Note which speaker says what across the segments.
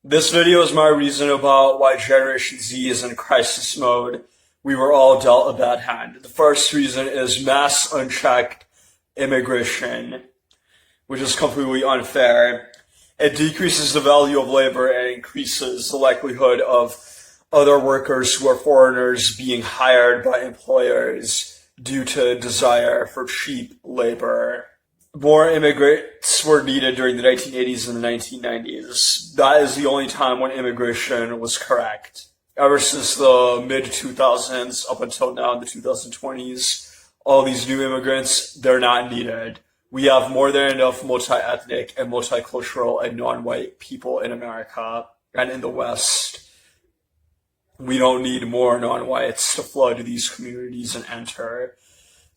Speaker 1: This video is my reason about why Generation Z is in crisis mode. We were all dealt a bad hand. The first reason is mass unchecked immigration, which is completely unfair. It decreases the value of labor and increases the likelihood of other workers who are foreigners being hired by employers due to desire for cheap labor. More immigrants were needed during the 1980s and the 1990s. That is the only time when immigration was correct. Ever since the mid-2000s up until now in the 2020s, all these new immigrants, they're not needed. We have more than enough multi-ethnic and multicultural and non-white people in America and in the West. We don't need more non-whites to flood these communities and enter.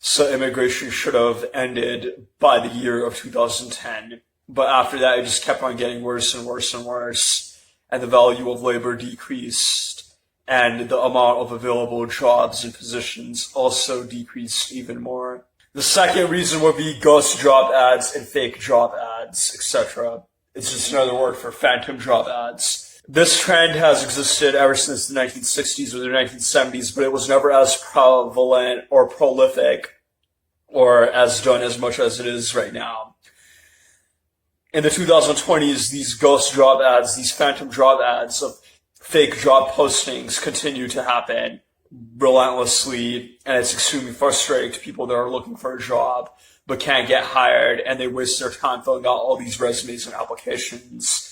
Speaker 1: So immigration should have ended by the year of 2010. But after that, it just kept on getting worse and worse and worse. And the value of labor decreased. And the amount of available jobs and positions also decreased even more. The second reason would be ghost job ads and fake job ads, etc. It's just another word for phantom job ads. This trend has existed ever since the 1960s or the 1970s, but it was never as prevalent or prolific or as done as much as it is right now. In the 2020s, these ghost job ads, these phantom job ads of fake job postings continue to happen relentlessly, and it's extremely frustrating to people that are looking for a job but can't get hired, and they waste their time filling out all these resumes and applications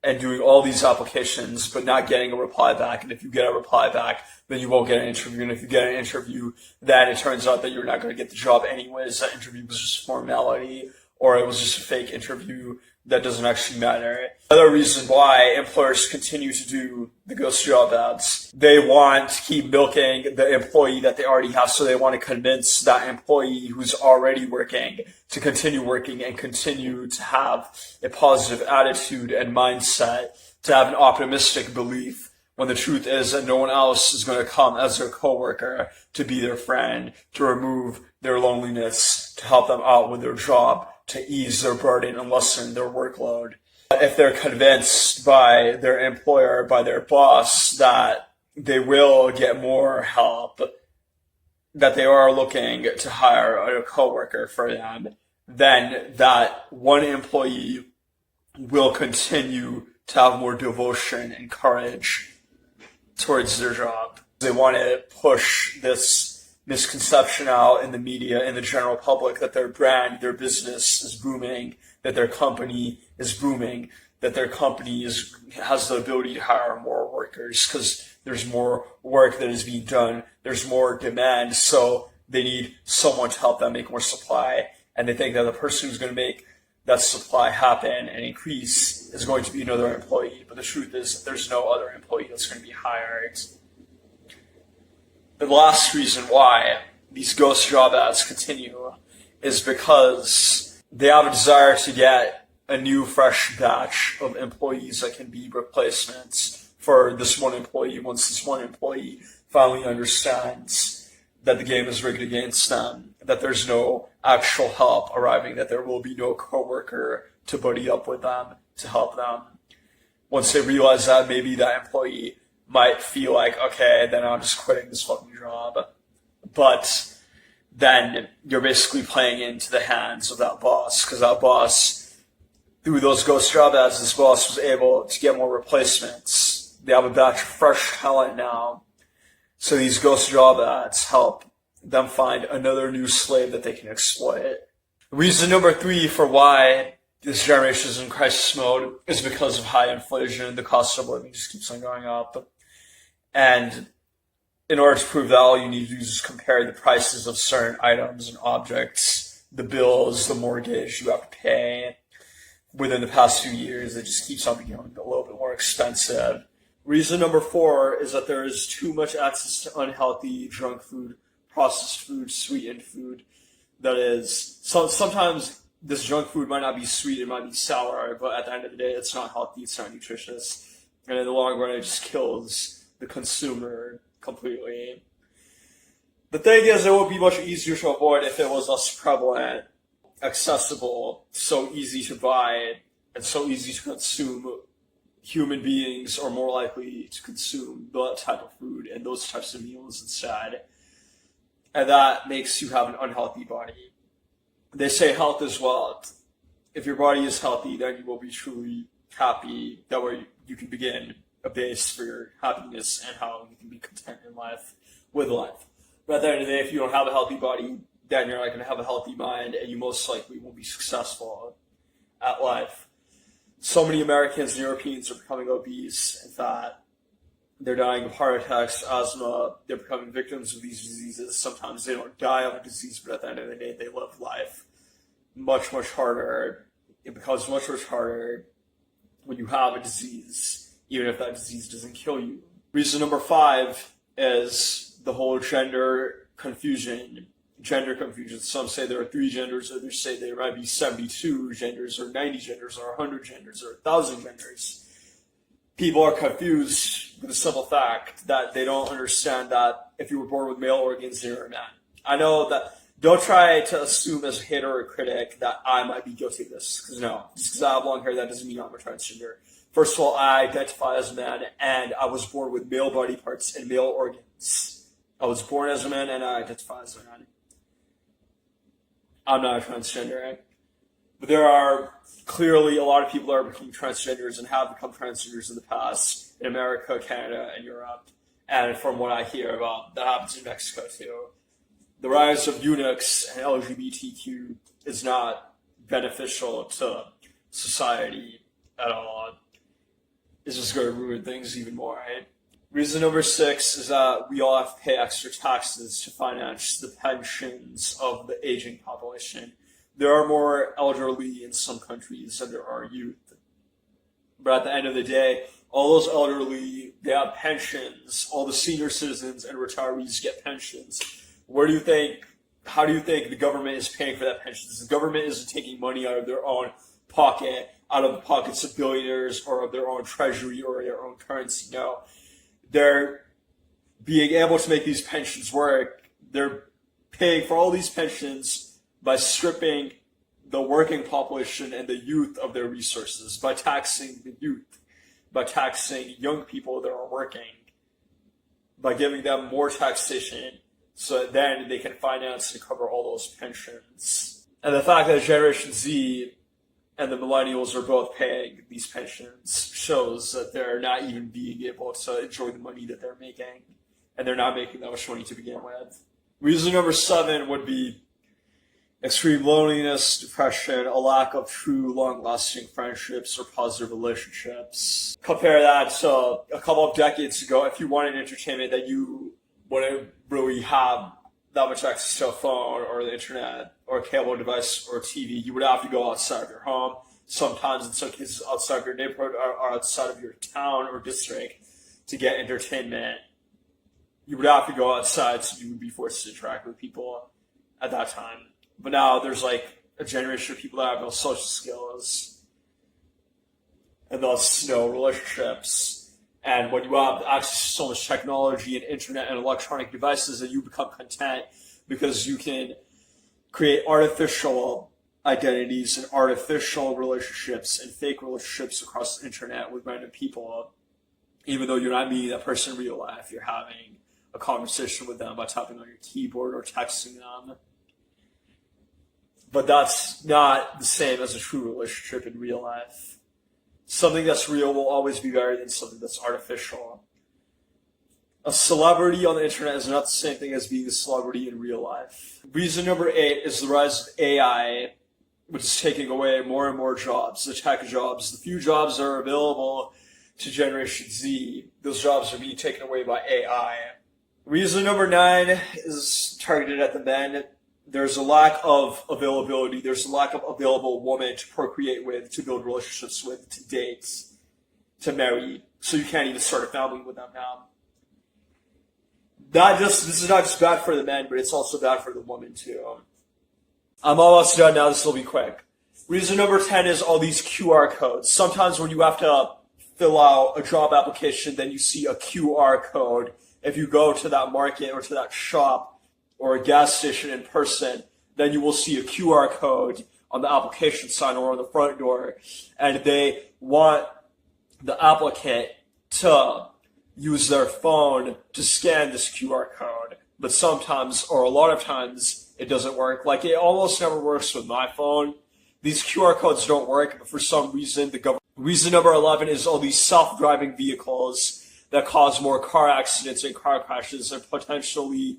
Speaker 1: and doing all these applications but not getting a reply back. And if you get a reply back, then you won't get an interview. And if you get an interview, then it turns out that you're not going to get the job anyways. That interview was just formality, or it was just a fake interview that doesn't actually matter. Another reason why employers continue to do the ghost job ads, they want to keep milking the employee that they already have, so they want to convince that employee who's already working to continue working and continue to have a positive attitude and mindset, to have an optimistic belief, when the truth is that no one else is going to come as their coworker to be their friend, to remove their loneliness, to help them out with their job, to ease their burden and lessen their workload. If they're convinced by their employer, by their boss, that they will get more help, that they are looking to hire a coworker for them, then that one employee will continue to have more devotion and courage towards their job. They want to push this misconception out in the media, in the general public, that their brand, their business is booming, that their company is booming, that their company has the ability to hire more workers because there's more work that is being done, there's more demand, so they need someone to help them make more supply, and they think that the person who's going to make that supply happen and increase is going to be another employee. But the truth is that there's no other employee that's going to be hired. The last reason why these ghost job ads continue is because they have a desire to get a new, fresh batch of employees that can be replacements for this one employee once this one employee finally understands that the game is rigged against them, that there's no actual help arriving, that there will be no coworker to buddy up with them, to help them. Once they realize that, maybe that employee might feel like, okay, then I'm just quitting this fucking job. But then you're basically playing into the hands of that boss, because that boss, through those ghost job ads, this boss was able to get more replacements. They have a batch of fresh talent now. So these ghost job ads help them find another new slave that they can exploit. Reason number 3 for why this generation is in crisis mode is because of high inflation. The cost of living just keeps on going up. And in order to prove that, all you need to do is just compare the prices of certain items and objects, the bills, the mortgage you have to pay within the past few years. It just keeps on becoming a little bit more expensive. Reason number 4 is that there is too much access to unhealthy junk food, processed food, sweetened food. That is, sometimes this junk food might not be sweet, it might be sour, but at the end of the day, it's not healthy, it's not nutritious. And in the long run, it just kills the consumer completely. The thing is, it would be much easier to avoid if it was less prevalent, accessible, so easy to buy, and so easy to consume human beings are more likely to consume that type of food and those types of meals instead. And that makes you have an unhealthy body. They say health is wealth. If your body is healthy, then you will be truly happy. That way you can begin a base for your happiness and how you can be content in life, with life. But at the end of the day, if you don't have a healthy body, then you're not going to have a healthy mind, and you most likely won't be successful at life. So many Americans and Europeans are becoming obese and fat. They're dying of heart attacks, asthma. They're becoming victims of these diseases. Sometimes they don't die of a disease, but at the end of the day, they live life much, much harder. It becomes much, much harder when you have a disease, even if that disease doesn't kill you. Reason number 5 is the whole gender confusion. Gender confusion. Some say there are 3 genders, others say there might be 72 genders, or 90 genders, or 100 genders, or 1,000 genders. People are confused with the simple fact that they don't understand that if you were born with male organs, you're a man. I know that. Don't try to assume as a hater or a critic that I might be guilty of this, because no, just because I have long hair, that doesn't mean I'm a transgender. First of all, I identify as a man, and I was born with male body parts and male organs. I was born as a man, and I identify as a man. I'm not a transgender. But there are clearly a lot of people that are becoming transgenders and have become transgenders in the past in America, Canada, and Europe. And from what I hear about, that happens in Mexico too. The rise of eunuchs and LGBTQ is not beneficial to society at all. It's just going to ruin things even more, right? Reason number 6 is that we all have to pay extra taxes to finance the pensions of the aging population. There are more elderly in some countries than there are youth. But at the end of the day, all those elderly, they have pensions. All the senior citizens and retirees get pensions. How do you think the government is paying for that pension? The government isn't taking money out of their own pocket, out of the pockets of billionaires or of their own treasury or their own currency. No. They're being able to make these pensions work. They're paying for all these pensions by stripping the working population and the youth of their resources, by taxing the youth, by taxing young people that are working, by giving them more taxation so that then they can finance and cover all those pensions. And the fact that Generation Z and the millennials are both paying these pensions shows that they're not even being able to enjoy the money that they're making, and they're not making that much money to begin with. Reason number 7 would be extreme loneliness, depression, a lack of true long-lasting friendships or positive relationships. Compare that to a couple of decades ago. If you wanted entertainment that you wouldn't really have that much access to a phone or the internet or a cable device or TV, you would have to go outside of your home, sometimes in some cases outside of your neighborhood or outside of your town or district to get entertainment. You would have to go outside, so you would be forced to interact with people at that time. But now there's like a generation of people that have no social skills and thus no relationships. And when you have access to so much technology and internet and electronic devices, that you become content because you can create artificial identities and artificial relationships and fake relationships across the internet with random people, even though you're not meeting that person in real life. You're having a conversation with them by tapping on your keyboard or texting them. But that's not the same as a true relationship in real life. Something that's real will always be better than something that's artificial. A celebrity on the internet is not the same thing as being a celebrity in real life. Reason number 8 is the rise of AI, which is taking away more and more jobs, the tech jobs. The few jobs that are available to Generation Z, those jobs are being taken away by AI. Reason number 9 is targeted at the men. There's a lack of availability. There's a lack of available women to procreate with, to build relationships with, to date, to marry. So you can't even start a family with them now. This is not just bad for the men, but it's also bad for the women too. I'm almost done now. This will be quick. Reason number 10 is all these QR codes. Sometimes when you have to fill out a job application, then you see a QR code. If you go to that market or to that shop, or a gas station in person, then you will see a QR code on the application sign or on the front door. And they want the applicant to use their phone to scan this QR code. But sometimes, or a lot of times, it doesn't work. Like, it almost never works with my phone. These QR codes don't work, but for some reason, the government. Reason number 11 is all these self-driving vehicles that cause more car accidents and car crashes and potentially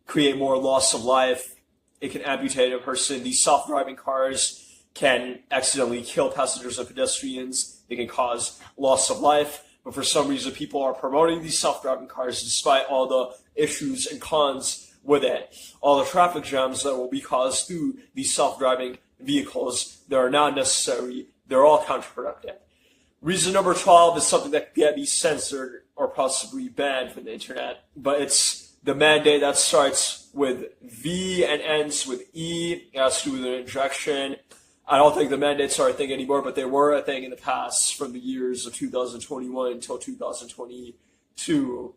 Speaker 1: create more loss of life. It can amputate a person. These self-driving cars can accidentally kill passengers and pedestrians. They can cause loss of life. But for some reason, people are promoting these self-driving cars despite all the issues and cons with it. All the traffic jams that will be caused through these self-driving vehicles that are not necessary. They're all counterproductive. Reason number 12 is something that can be censored or possibly banned from the internet, but it's the mandate that starts with V and ends with E. It has to do with an injection. I don't think the mandates are a thing anymore, but they were a thing in the past from the years of 2021 until 2022.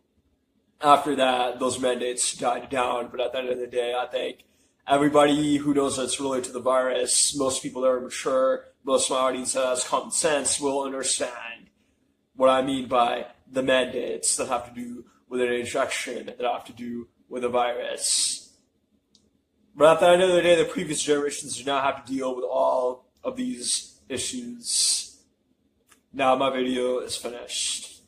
Speaker 1: After that, those mandates died down, but at the end of the day, I think everybody who knows that it's related to the virus, most people that are mature, most of my audience that has common sense will understand what I mean by the mandates that have to do with an injection, that have to do with a virus. But at the end of the day, the previous generations do not have to deal with all of these issues. Now my video is finished.